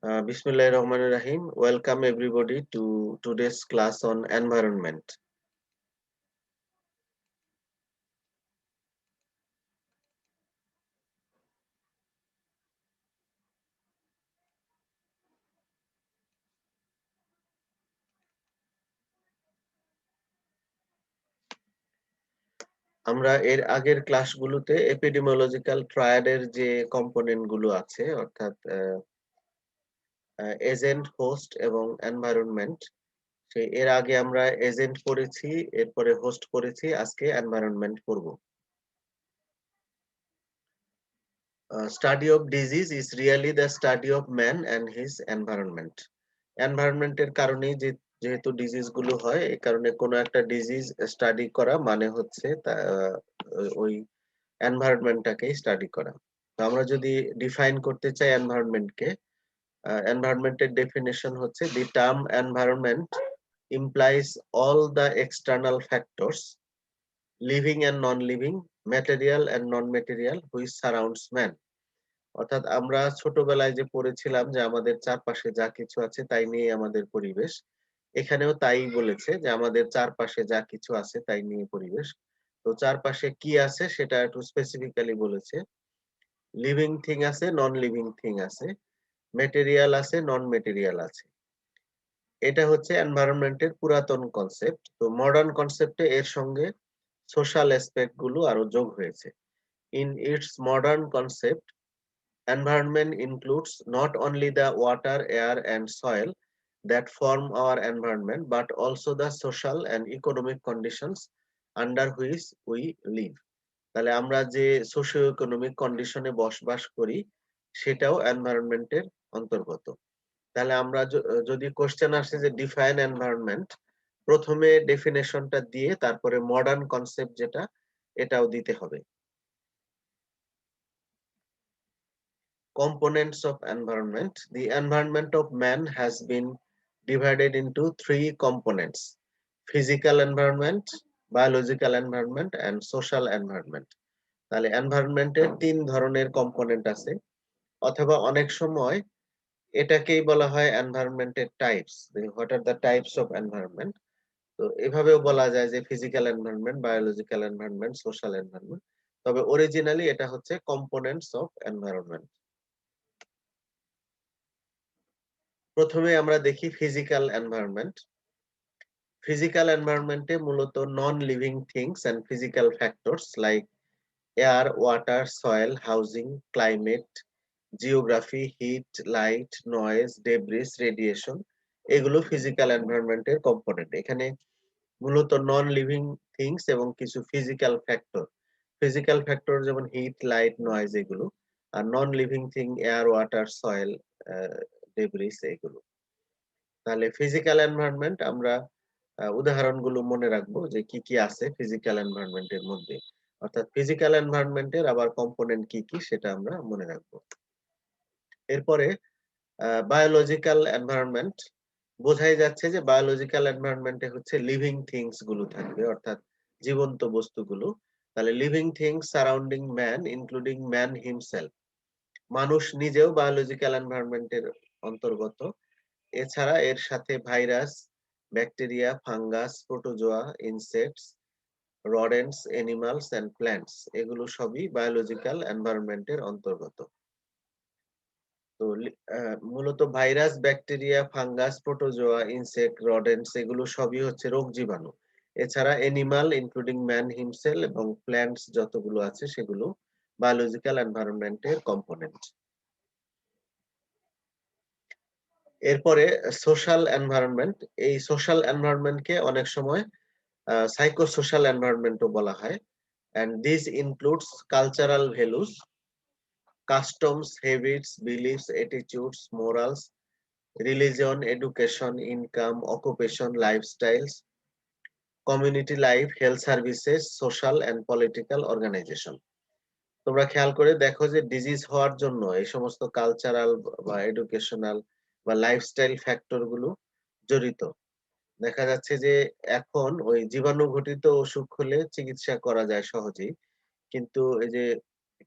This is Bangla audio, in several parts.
Bismillahir Rahmanir Rahim. Welcome everybody to today's class on environment. আমরা এর আগের ক্লাসগুলোতে এপিডেমিওলজিক্যাল ট্রায়াডের যে কম্পোনেন্ট গুলো আছে অর্থাৎ এজেন্ট, হোস্ট এবং এনভায়রনমেন্ট এর আগে আমরা এজেন্ট পড়েছি, এরপরে হোস্ট পড়েছি, আজকে এনভায়রনমেন্ট পড়ব। Study of disease is really the study of man and his environment. এনভায়রনমেন্টের কারণেই যেহেতু ডিজিজ গুলো হয়, এই কারণে কোনো একটা ডিজিজ স্টাডি করা মানে হচ্ছে ওই এনভায়রনমেন্টটাকে স্টাডি করা। তো আমরা যদি ডিফাইন করতে চাই এনভায়রনমেন্টকে, এনভায়রনমেন্টের ডেফিনেশন হচ্ছে the term environment implies all the external factors living and non-living, material and non-material which surrounds man. অর্থাৎ আমরা ছোটবেলায় যে পড়েছিলাম যে আমাদের চারপাশে যা কিছু আছে তাই নিয়ে আমাদের পরিবেশ, এখানেও তাই বলেছে যে আমাদের চারপাশে যা কিছু আছে তাই নিয়ে পরিবেশ। তো চারপাশে কি আছে সেটা একটু স্পেসিফিক্যালি বলেছে। লিভিং থিং আছে, নন লিভিং থিং আছে, মেটেরিয়াল আছে, নন মেটেরিয়াল আছে। এটা হচ্ছে এনভায়রনমেন্টের পুরাতন কনসেপ্ট। তো মডার্ন কনসেপ্টে এর সঙ্গে সোশ্যাল অ্যাসপেক্ট গুলো আরো যোগ হয়েছে। In it's modern concept, environment includes not only the water, air, and soil that form our environment, but also the social and economic conditions under which we live. তাহলে আমরা যে সোশিও ইকোনমিক কন্ডিশনে বসবাস করি সেটাও এনভায়রনমেন্টের অন্তর্গত। তাহলে আমরা যদি কোশ্চেন আসে যে ডিফাইন এনভায়রনমেন্ট, প্রথমে ডেফিনেশনটা দিয়ে তারপরে মডার্ন কনসেপ্ট যেটা এটাও দিতে হবে। Components of environment. The environment of man has been divided into three components: physical environment, biological environment, and social environment. তাহলে এনভায়রনমেন্টের তিন ধরনের কম্পোনেন্ট আছে, অথবা অনেক সময় এটাকেই বলা হয় এনভায়রনমেন্টের types. What are the types of environment. তো এভাবেও বলা যায় যে physical environment, biological environment, social environment. তবে অরিজিনালি এটা হচ্ছে কম্পোনেন্টস অফ এনভায়রনমেন্ট। প্রথমে আমরা দেখি ফিজিক্যাল এনভায়রনমেন্ট। ফিজিক্যাল এনভায়রনমেন্টে মূলত non living things and physical factors like air, water, soil, housing, climate, geography, heat, light, noise, debris, radiation, এগুলো ফিজিক্যাল এনভায়রনমেন্টের কম্পোনেন্ট। এখানে মূলত নন লিভিং থিংস এবং কিছু ফিজিক্যাল ফ্যাক্টর, ফিজিক্যাল ফ্যাক্টর যেমন হিট, লাইট, নয়েজ এগুলো, আর non living thing air, water, soil, debris এগুলো। তাহলে ফিজিক্যাল এনভায়রনমেন্ট আমরা উদাহরণগুলো মনে রাখবো যে কি কি আছে ফিজিক্যাল এনভায়রনমেন্টের মধ্যে, অর্থাৎ ফিজিক্যাল এনভায়রনমেন্টের আবার কম্পোনেন্ট কি কি সেটা আমরা মনে রাখবো। এরপরে বায়োলজিক্যাল এনভায়রনমেন্ট, বোঝাই যাচ্ছে যে বায়োলজিক্যাল এনভায়রনমেন্টে হচ্ছে লিভিং থিংস গুলো থাকবে, অর্থাৎ জীবন্ত বস্তুগুলো। তাহলে living things surrounding man including man himself, মানুষ নিজেও বায়োলজিক্যাল এনভায়রনমেন্টের অন্তর্গত। এছাড়া এর সাথে virus, bacteria, fungus, protozoa, insects, rodents, animals and plants, এগুলো সবই বায়োলজিক্যাল এনভায়রনমেন্টের অন্তর্গত। তো মূলত virus, bacteria, fungus, protozoa, insect, rodents এগুলো সবই হচ্ছে রোগ জীবাণু। এছাড়া অ্যানিমাল ইনক্লুডিং ম্যান হিমসেল এবং প্ল্যান্টস যতগুলো আছে সেগুলো বায়োলজিক্যাল এনভায়রনমেন্টের কম্পোনেন্ট। এরপরে সোশ্যাল এনভায়রনমেন্ট। এই সোশ্যাল এনভায়রনমেন্টকে অনেক সময় সাইকোসোশ্যাল এনভায়রনমেন্টও বলা হয়। And this includes cultural values, customs, habits, beliefs, attitudes, morals, religion, education, income, occupation, lifestyles, community life, health services, social and political organization. তোমরা খেয়াল করে দেখো যে ডিজিজ হওয়ার জন্য এই সমস্ত কালচারাল বা এডুকেশনাল বা লাইফস্টাইল ফ্যাক্টর গুলো জড়িত। দেখা যাচ্ছে যে এখন ওই জীবাণু ঘটিত অসুখ হলে চিকিৎসা করা যায় সহজেই, কিন্তু এই যে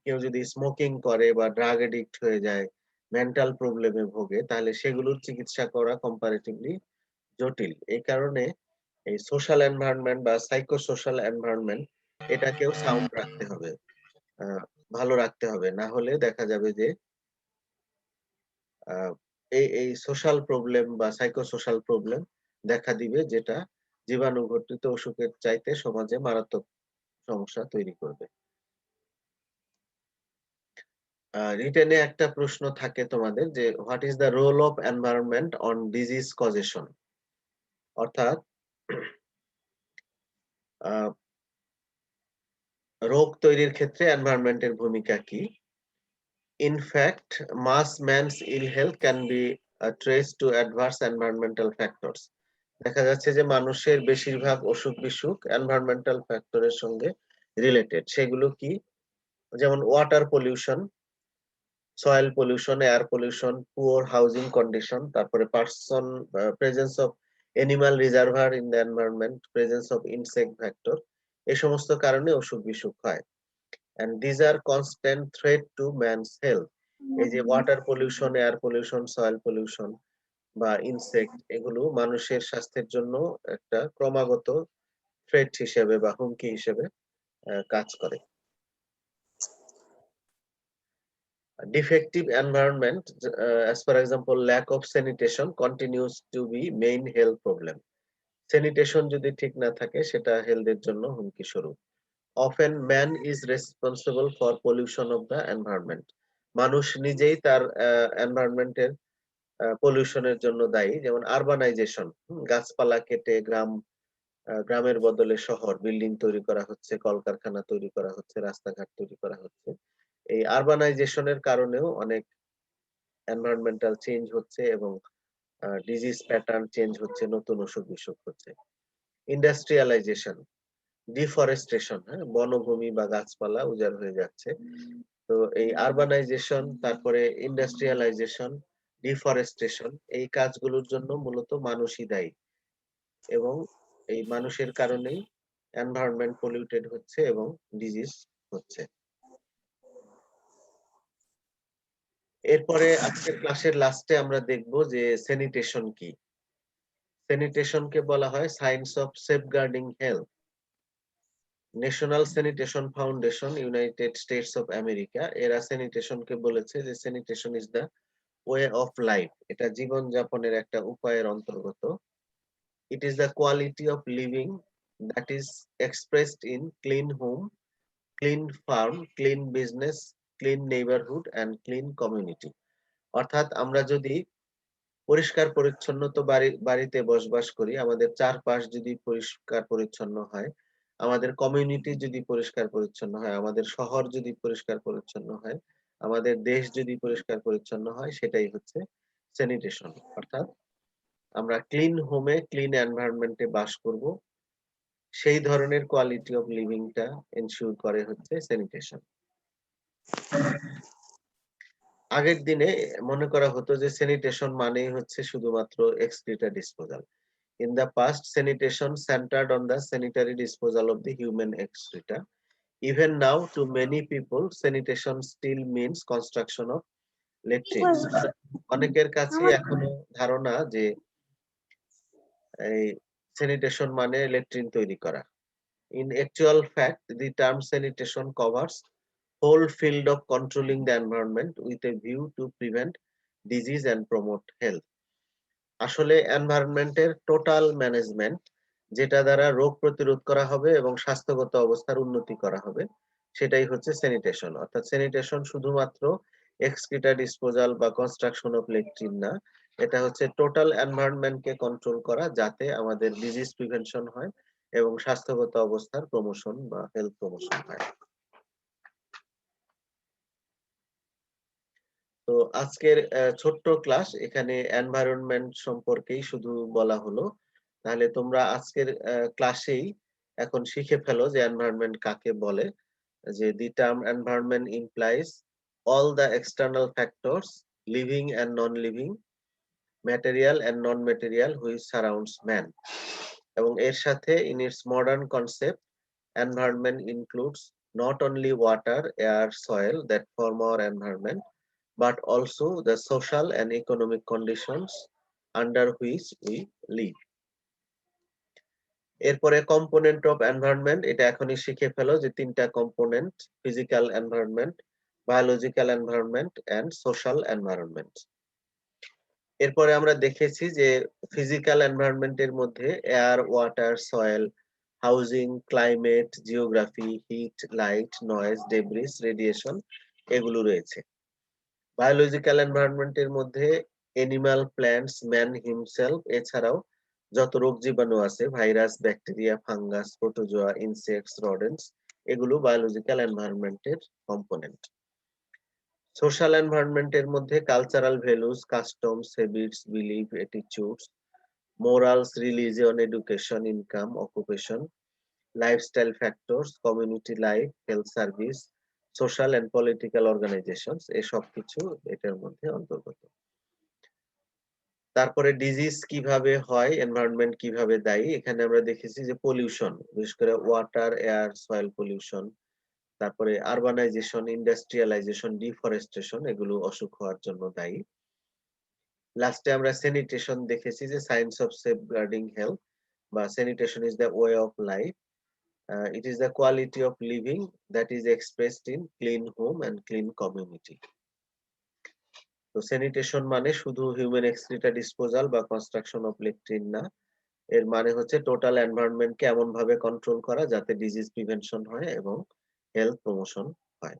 কেউ যদি স্মোকিং করে বা ড্রাগ এডিক্ট হয়ে যায় মেন্টাল প্রবলেমে ভোগে, তাহলে সেগুলোর চিকিৎসা করা কম্পারেটিভলি জটিল। এই কারণে এই সোশ্যাল এনভায়রনমেন্ট বা সাইকো সোশ্যাল এনভায়রনমেন্ট এটাকেও সাউন্ড রাখতে হবে, আ ভালো রাখতে হবে। না হলে দেখা যাবে যে আ এই সোশ্যাল প্রবলেম বা সাইকো সোশ্যাল প্রবলেম দেখা দিবে, যেটা জীবাণুঘটিত অসুখের চাইতে সমাজে মারাত্মক সমস্যা তৈরি করবে। রিটেনে একটা প্রশ্ন থাকে তোমাদের যে, what is the role of environment on disease causation? অর্থাৎ আ রোগ তৈরির ক্ষেত্রে এনভায়রনমেন্টের ভূমিকা কি? In fact, mass man's ill health can be traced to adverse environmental factors. দেখা যাচ্ছে যে মানুষের বেশিরভাগ অসুখ-বিসুখ এনভায়রনমেন্টাল ফ্যাক্টরের সঙ্গে রিলেটেড। সেগুলো কি? যেমন water pollution, soil pollution, air pollution, poor housing condition, তারপরে presence of animal reservoir in the environment, presence of insect vector, এই সমস্ত কারণে অসুখ-বিসুখ হয়। And these are constant threat to man's health. এই যে water pollution, air pollution, soil pollution বা ইনসেক্ট, এগুলো মানুষের স্বাস্থ্যের জন্য একটা ক্রমাগত থ্রেট হিসেবে বা হুমকি হিসেবে কাজ করে। Defective environment, as for example, lack of sanitation continues to be main health problem. Sanitation যদি ঠিক না থাকে সেটা হেলথের জন্য হুমকি স্বরূপ। Often man is responsible for pollution of the environment. মানুষ নিজেই তার এনভায়রনমেন্টের পলিউশনের জন্য দায়ী। যেমন আরবানাইজেশন, গাছপালা কেটে গ্রামের বদলে শহর, বিল্ডিং তৈরি করা হচ্ছে, কলকারখানা তৈরি করা হচ্ছে, রাস্তাঘাট তৈরি করা হচ্ছে। এই আরবানাইজেশন এর কারণেও অনেক এনভায়রনমেন্টাল চেঞ্জ হচ্ছে এবং ডিজিজ প্যাটার্ন চেঞ্জ হচ্ছে, নতুন অসুখ-বিসুখ হচ্ছে। ইন্ডাস্ট্রিয়ালাইজেশন, ডিফরেস্টেশন, হ্যাঁ? বনভূমি বা গাছপালা উজাড় হয়ে যাচ্ছে। তো এই আরবানাইজেশন, তারপরে ইন্ডাস্ট্রিয়ালাইজেশন, ডিফরেস্টেশন, এই কাজগুলোর জন্য মূলত মানুষই দায়ী এবং এই মানুষের কারণেই এনভায়রনমেন্ট পলিউটেড হচ্ছে এবং ডিজিজ হচ্ছে। এরপরে আজকের ক্লাসের লাস্টে আমরা দেখব যে স্যানিটেশন কি? স্যানিটেশনকে বলা হয় science of safeguarding health. National sanitation foundation, United states of America, এরা স্যানিটেশনকে বলেছে যে sanitation is the way of life. এটা জীবনযাপনের একটা উপায়ের অন্তর্গত। It is the quality of living that is expressed in clean home, clean farm, clean business, clean neighborhood and clean community. অর্থাৎ আমরা যদি পরিষ্কার পরিচ্ছন্ন বাড়িতে বসবাস করি, আমাদের চারপাশ যদি পরিষ্কার পরিচ্ছন্ন হয়, আমাদের কমিউনিটি যদি পরিষ্কার পরিচ্ছন্ন হয়, আমাদের শহর যদি পরিষ্কার পরিচ্ছন্ন হয়, আমাদের দেশ যদি পরিষ্কার পরিচ্ছন্ন হয়, সেটাই হচ্ছে স্যানিটেশন। অর্থাৎ আমরা ক্লিন হোমে, ক্লিন এনভায়রনমেন্ট এ বাস করব। সেই ধরনের কোয়ালিটি অফ লিভিং টা এনশিওর করে হচ্ছে স্যানিটেশন। আগের দিনে মনে করা হতো যে স্যানিটেশন মানেই হচ্ছে শুধুমাত্র এক্সক্রিটা disposal. In the past, sanitation centered on the sanitary disposal of the human excreta. Even now, to many people, sanitation still means construction of latrines. অনেকের কাছে এখনো ধারণা যে এই স্যানিটেশন মানে ল্যাট্রিন তৈরি করা। In actual fact, the term sanitation covers whole field of controlling the environment with a view to prevent disease and promote health. আসলে এনভায়রনমেন্টের টোটাল ম্যানেজমেন্ট, যেটা দ্বারা রোগ প্রতিরোধ করা হবে এবং স্বাস্থ্যগত অবস্থার উন্নতি করা হবে, সেটাই হচ্ছে স্যানিটেশন। অর্থাৎ স্যানিটেশন শুধুমাত্র এক্সক্রিটা ডিসপোজাল বা কনস্ট্রাকশন অফ ল্যাট্রিন না, এটা হচ্ছে টোটাল এনভায়রনমেন্ট কে কন্ট্রোল করা, যাতে আমাদের ডিজিজ প্রিভেনশন হয় এবং স্বাস্থ্যগত অবস্থার প্রমোশন বা হেলথ প্রমোশন হয়। তো আজকের ছোট্ট ক্লাস এখানে এনভায়রনমেন্ট সম্পর্কেই শুধু বলা হলো। তাহলে তোমরা আজকের ক্লাসেই এখন শিখে ফেলো যে এনভায়রনমেন্ট কাকে বলে। যে the term environment implies all the external factors, living and non-living, material and non-material, which surrounds man. এবং এর সাথে in its modern concept, environment includes not only water, air, soil that form our environment, but also the social and economic conditions under which we live. এরপরে কম্পোনেন্ট অফ এনভায়রনমেন্ট, এটা এখনই শিখে ফেলো যে তিনটা component: physical environment, biological environment and social environment. এরপরে আমরা দেখেছি যে ফিজিক্যাল এনভায়রনমেন্টের মধ্যে air, water, soil, housing, climate, geography, heat, light, noise, debris, radiation এগুলো রয়েছে। বায়োলজিক্যাল এনভায়রনমেন্টের মধ্যে এনিম্যাল, প্ল্যান্টস, ম্যান হিমসেলফ, এছাড়াও যত রোগ জীবাণু আছে, virus, bacteria, fungus, protozoa, insects, rodents, এগুলো বায়োলজিক্যাল এনভায়রনমেন্টের কম্পোনেন্ট। সোশ্যাল এনভায়রনমেন্টের মধ্যে cultural values, customs, habits, belief, attitudes, morals, religion, education, income, occupation, lifestyle factors, community life, health service, social and political organisations, এসব কিছু এটার মধ্যে অন্তর্গত। তারপরে ডিজিজ কিভাবে হয়, এনভায়রনমেন্ট কিভাবে দায়ী, এখানে আমরা দেখেছি যে পলিউশন, বিশেষ করে ওয়াটার, এয়ার, সয়েল পলিউশন, তারপরে আরবানাইজেশন, ইন্ডাস্ট্রিয়ালাইজেশন, ডিফরেস্টেশন, এগুলো অসুখ হওয়ার জন্য দায়ী। লাস্টে আমরা স্যানিটেশন দেখেছি যে সায়েন্স অফ সেফগার্ডিং হেলথ, বা sanitation is the way of life, it is the quality of living that is expressed in clean home and clean community. তো স্যানিটেশন মানে শুধু হিউম্যান এক্সক্রিটা ডিসপোজাল বা কনস্ট্রাকশন অফ লেট্রিন না, এর মানে হচ্ছে টোটাল এনভায়রনমেন্টকে এমন ভাবে কন্ট্রোল করা যাতে ডিজিজ প্রিভেনশন হয় এবং হেলথ প্রমোশন হয়।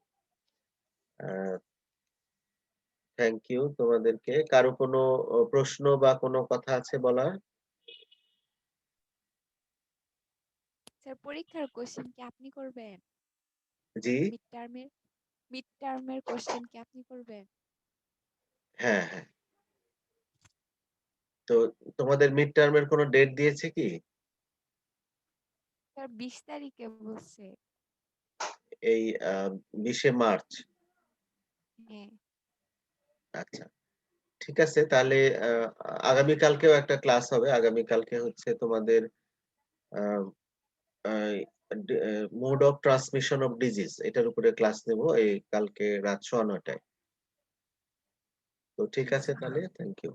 থ্যাংক ইউ তোমাদেরকে। কারো কোনো প্রশ্ন বা কোনো কথা আছে বলার? স্যার, পরীক্ষার কোশ্চেন কি আপনি করবেন? জি, মিড টার্মের কোশ্চেন কি আপনি করবেন? হ্যাঁ হ্যাঁ। তো তোমাদের মিড টার্মের কোনো ডেট দিয়েছে কি? স্যার 20 তারিখে বলছে। এই 20শে মার্চ? হ্যাঁ। আচ্ছা, ঠিক আছে। তাহলে আগামীকালকেও একটা ক্লাস হবে। আগামীকালকে হচ্ছে তোমাদের mode of transmission of disease, এটার উপরে ক্লাস নেব এই কালকে রাত 9:30টায়। তো ঠিক আছে, তাহলে থ্যাংক ইউ।